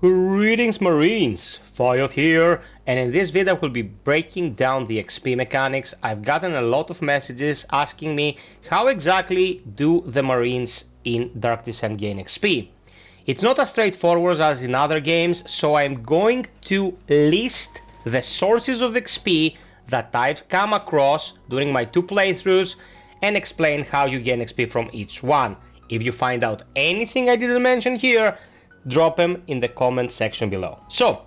Greetings Marines, FiOth here, and in this video I will be breaking down the XP mechanics. I've gotten a lot of messages asking me how exactly do the Marines in Dark Descent gain XP. It's not as straightforward as in other games, so I'm going to list the sources of XP that I've come across during my 2 playthroughs and explain how you gain XP from each one. If you find out anything I didn't mention here, drop them in the comment section below. So,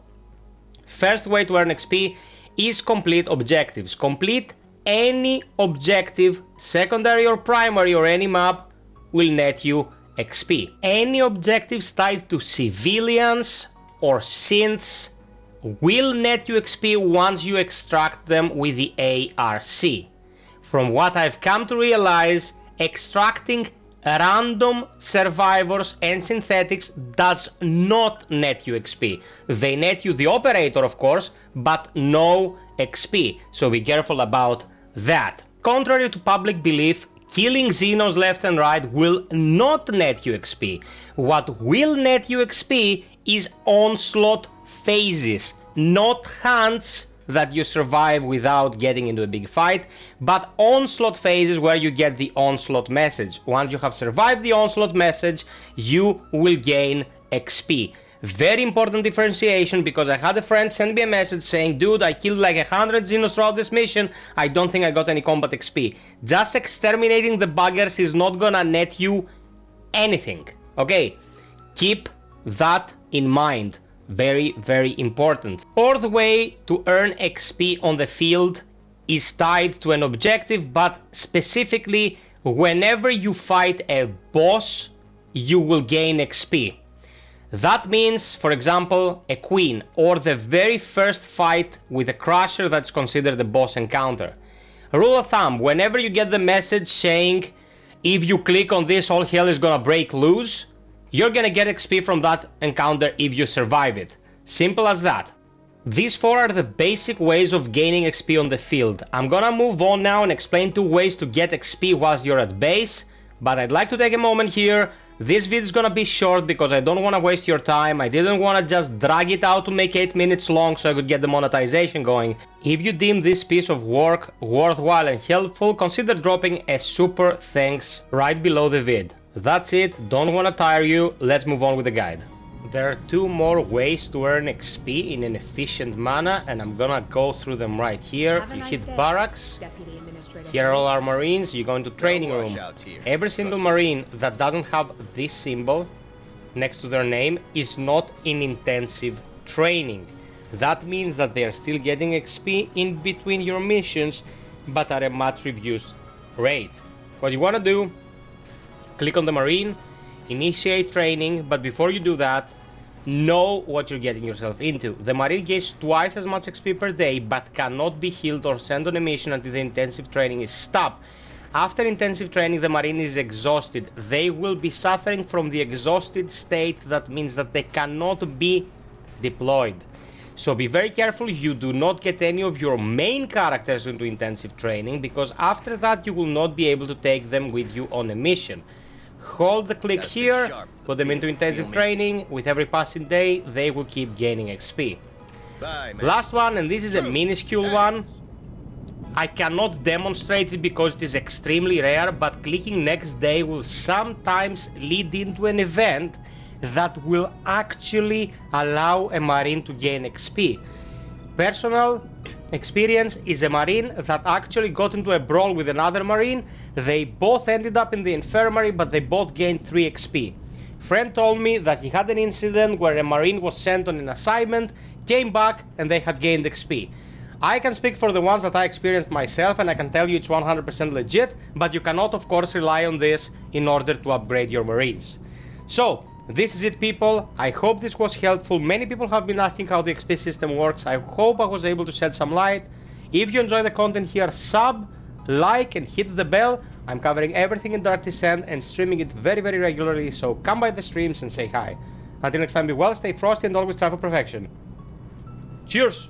first way to earn XP is complete objectives. Complete any objective, secondary or primary or any map, will net you XP. Any objectives tied to civilians or synths will net you XP once you extract them with the ARC. From what I've come to realize, extracting random survivors and synthetics does not net you XP. They net you the operator, of course, but no XP, so be careful about that. Contrary to public belief, killing Xenos left and right will not net you XP. What will net you XP is Onslaught phases, not hunts that you survive without getting into a big fight, but Onslaught phases where you get the Onslaught message. Once you have survived the Onslaught message, you will gain XP. Very important differentiation, because I had a friend send me a message saying, dude, I killed like 100 Xenos throughout this mission, I don't think I got any combat XP. Just exterminating the buggers is not gonna net you anything, okay? Keep that in mind. Very, very important. Fourth way to earn XP on the field is tied to an objective, but specifically whenever you fight a boss, you will gain XP. That means, for example, a queen, or the very first fight with a crusher that's considered a boss encounter. Rule of thumb, whenever you get the message saying, if you click on this, all hell is gonna break loose, you're gonna get XP from that encounter if you survive it. Simple as that. These 4 are the basic ways of gaining XP on the field. I'm gonna move on now and explain 2 ways to get XP whilst you're at base, but I'd like to take a moment here. This video is gonna be short because I don't wanna waste your time. I didn't wanna just drag it out to make 8 minutes long so I could get the monetization going. If you deem this piece of work worthwhile and helpful, consider dropping a super thanks right below the vid. That's it, don't wanna tire you, let's move on with the guide. There are 2 more ways to earn XP in an efficient manner, and I'm gonna go through them right here. You hit barracks, here are all our Marines, you go into training room. Every single Marine that doesn't have this symbol next to their name is not in intensive training. That means that they are still getting XP in between your missions, but at a much reduced rate. What you wanna do, click on the Marine, initiate training, but before you do that, know what you're getting yourself into. The Marine gains twice as much XP per day, but cannot be healed or sent on a mission until the intensive training is stopped. After intensive training, the Marine is exhausted. They will be suffering from the exhausted state. That means that they cannot be deployed. So be very careful you do not get any of your main characters into intensive training, because after that you will not be able to take them with you on a mission. Hold the click here, put them into intensive training. With every passing day, they will keep gaining XP. Last one, and this is a minuscule one. I cannot demonstrate it because it is extremely rare, but clicking next day will sometimes lead into an event that will actually allow a Marine to gain XP. Personal experience is a Marine that actually got into a brawl with another Marine. They both ended up in the infirmary, but they both gained 3 XP. Friend told me that he had an incident where a Marine was sent on an assignment, came back, and they had gained XP. I can speak for the ones that I experienced myself, and I can tell you it's 100% legit, but you cannot of course rely on this in order to upgrade your Marines. So, this is it, people. I hope this was helpful. Many people have been asking how the XP system works. I hope I was able to shed some light. If you enjoy the content here, sub, like, and hit the bell. I'm covering everything in Dark Descent and streaming it very, very regularly, so come by the streams and say hi. Until next time, be well, stay frosty, and always strive for perfection. Cheers!